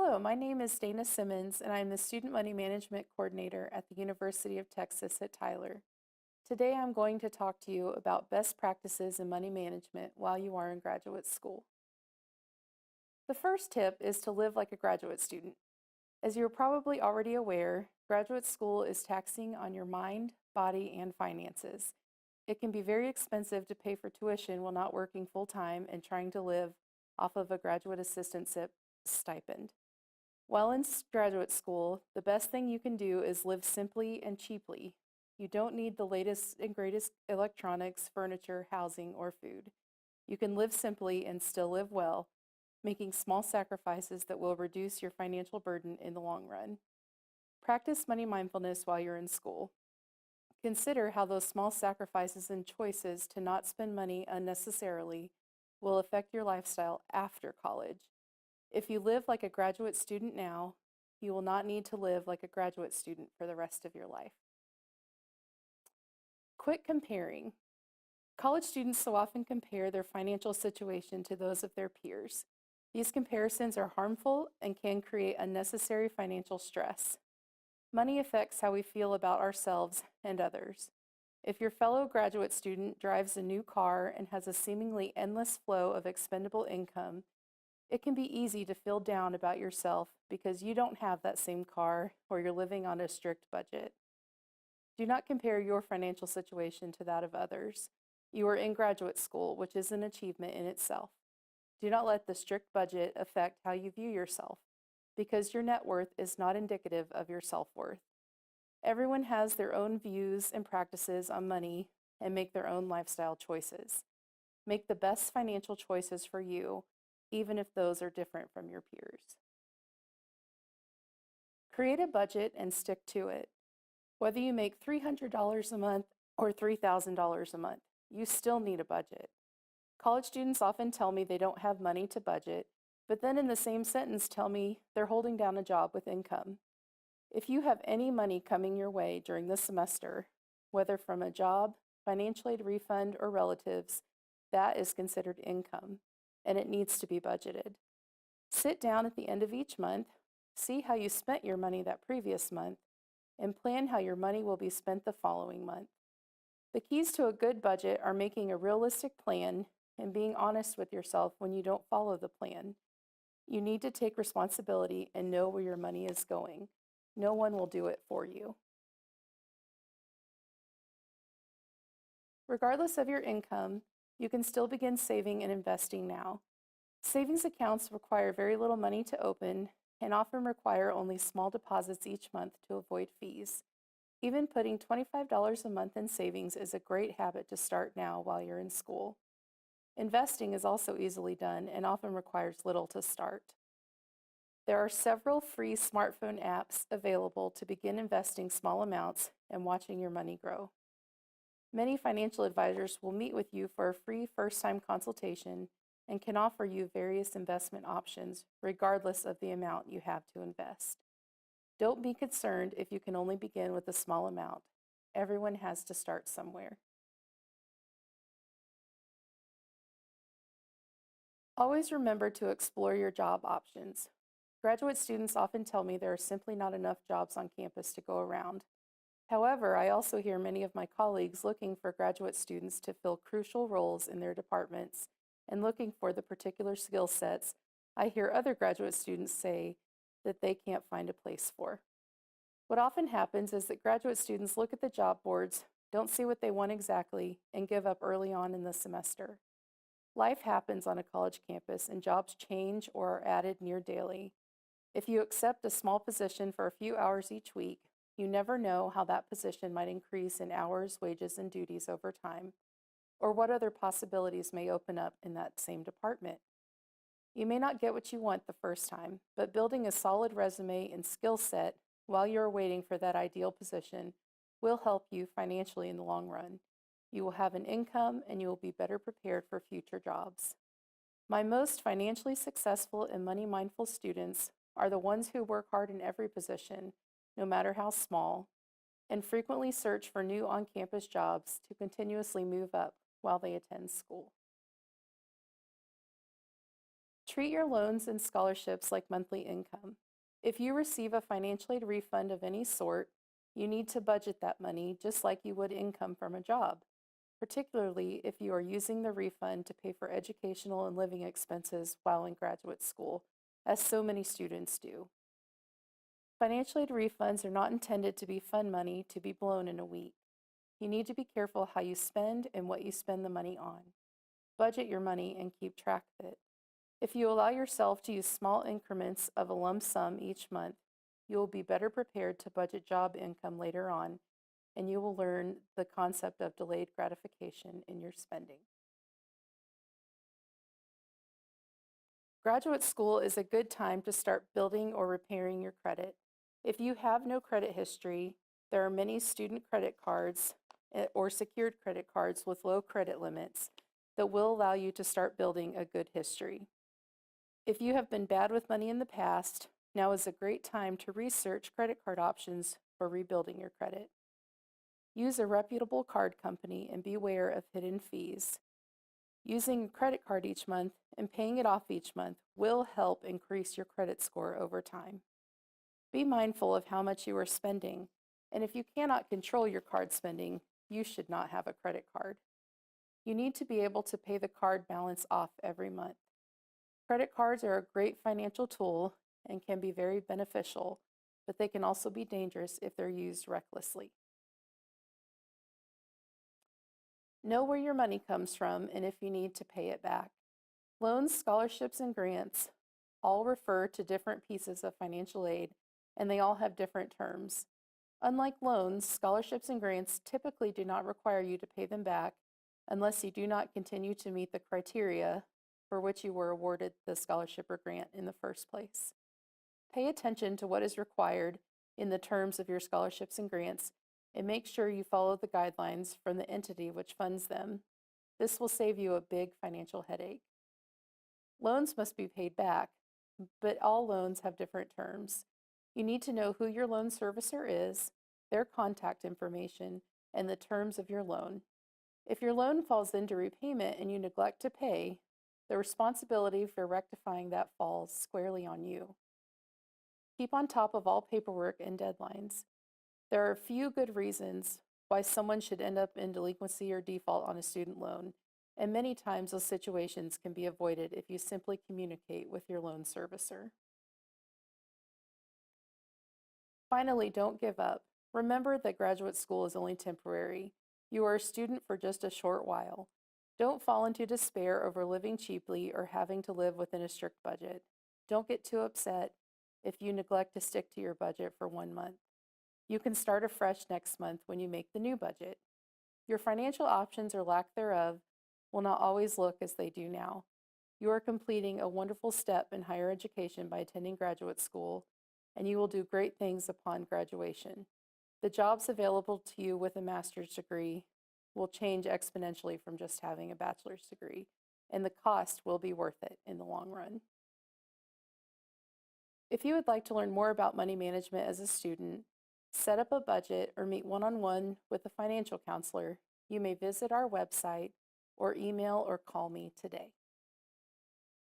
Hello, my name is Dana Simmons, and I'm the Student Money Management Coordinator at the University of Texas at Tyler. Today I'm going to talk to you about best practices in money management while you are in graduate school. The first tip is to live like a graduate student. As you're probably already aware, graduate school is taxing on your mind, body, and finances. It can be very expensive to pay for tuition while not working full-time and trying to live off of a graduate assistantship stipend. While in graduate school, the best thing you can do is live simply and cheaply. You don't need the latest and greatest electronics, furniture, housing, or food. You can live simply and still live well, making small sacrifices that will reduce your financial burden in the long run. Practice money mindfulness while you're in school. Consider how those small sacrifices and choices to not spend money unnecessarily will affect your lifestyle after college. If you live like a graduate student now, you will not need to live like a graduate student for the rest of your life. Quit comparing. College students so often compare their financial situation to those of their peers. These comparisons are harmful and can create unnecessary financial stress. Money affects how we feel about ourselves and others. If your fellow graduate student drives a new car and has a seemingly endless flow of expendable income, it can be easy to feel down about yourself because you don't have that same car or you're living on a strict budget. Do not compare your financial situation to that of others. You are in graduate school, which is an achievement in itself. Do not let the strict budget affect how you view yourself, because your net worth is not indicative of your self-worth. Everyone has their own views and practices on money and make their own lifestyle choices. Make the best financial choices for you, even if those are different from your peers. Create a budget and stick to it. Whether you make $300 a month or $3,000 a month, you still need a budget. College students often tell me they don't have money to budget, but then in the same sentence tell me they're holding down a job with income. If you have any money coming your way during the semester, whether from a job, financial aid refund, or relatives, that is considered income, and it needs to be budgeted. Sit down at the end of each month, see how you spent your money that previous month, and plan how your money will be spent the following month. The keys to a good budget are making a realistic plan and being honest with yourself when you don't follow the plan. You need to take responsibility and know where your money is going. No one will do it for you. Regardless of your income, you can still begin saving and investing now. Savings accounts require very little money to open and often require only small deposits each month to avoid fees. Even putting $25 a month in savings is a great habit to start now while you're in school. Investing is also easily done and often requires little to start. There are several free smartphone apps available to begin investing small amounts and watching your money grow. Many financial advisors will meet with you for a free first-time consultation and can offer you various investment options regardless of the amount you have to invest. Don't be concerned if you can only begin with a small amount. Everyone has to start somewhere. Always remember to explore your job options. Graduate students often tell me there are simply not enough jobs on campus to go around. However, I also hear many of my colleagues looking for graduate students to fill crucial roles in their departments and looking for the particular skill sets I hear other graduate students say that they can't find a place for. What often happens is that graduate students look at the job boards, don't see what they want exactly, and give up early on in the semester. Life happens on a college campus and jobs change or are added near daily. If you accept a small position for a few hours each week, you never know how that position might increase in hours, wages, and duties over time, or what other possibilities may open up in that same department. You may not get what you want the first time, but building a solid resume and skill set while you're waiting for that ideal position will help you financially in the long run. You will have an income and you will be better prepared for future jobs. My most financially successful and money-mindful students are the ones who work hard in every position, no matter how small, and frequently search for new on-campus jobs to continuously move up while they attend school. Treat your loans and scholarships like monthly income. If you receive a financial aid refund of any sort, you need to budget that money just like you would income from a job, particularly if you are using the refund to pay for educational and living expenses while in graduate school, as so many students do. Financial aid refunds are not intended to be fun money to be blown in a week. You need to be careful how you spend and what you spend the money on. Budget your money and keep track of it. If you allow yourself to use small increments of a lump sum each month, you will be better prepared to budget job income later on, and you will learn the concept of delayed gratification in your spending. Graduate school is a good time to start building or repairing your credit. If you have no credit history, there are many student credit cards or secured credit cards with low credit limits that will allow you to start building a good history. If you have been bad with money in the past, now is a great time to research credit card options for rebuilding your credit. Use a reputable card company and beware of hidden fees. Using a credit card each month and paying it off each month will help increase your credit score over time. Be mindful of how much you are spending, and if you cannot control your card spending, you should not have a credit card. You need to be able to pay the card balance off every month. Credit cards are a great financial tool and can be very beneficial, but they can also be dangerous if they're used recklessly. Know where your money comes from and if you need to pay it back. Loans, scholarships, and grants all refer to different pieces of financial aid, and they all have different terms. Unlike loans, scholarships and grants typically do not require you to pay them back unless you do not continue to meet the criteria for which you were awarded the scholarship or grant in the first place. Pay attention to what is required in the terms of your scholarships and grants and make sure you follow the guidelines from the entity which funds them. This will save you a big financial headache. Loans must be paid back, but all loans have different terms. You need to know who your loan servicer is, their contact information, and the terms of your loan. If your loan falls into repayment and you neglect to pay, the responsibility for rectifying that falls squarely on you. Keep on top of all paperwork and deadlines. There are a few good reasons why someone should end up in delinquency or default on a student loan, and many times those situations can be avoided if you simply communicate with your loan servicer. Finally, don't give up. Remember that graduate school is only temporary. You are a student for just a short while. Don't fall into despair over living cheaply or having to live within a strict budget. Don't get too upset if you neglect to stick to your budget for 1 month. You can start afresh next month when you make the new budget. Your financial options or lack thereof will not always look as they do now. You are completing a wonderful step in higher education by attending graduate school, and you will do great things upon graduation. The jobs available to you with a master's degree will change exponentially from just having a bachelor's degree, and the cost will be worth it in the long run. If you would like to learn more about money management as a student, set up a budget, or meet one-on-one with a financial counselor, you may visit our website or email or call me today.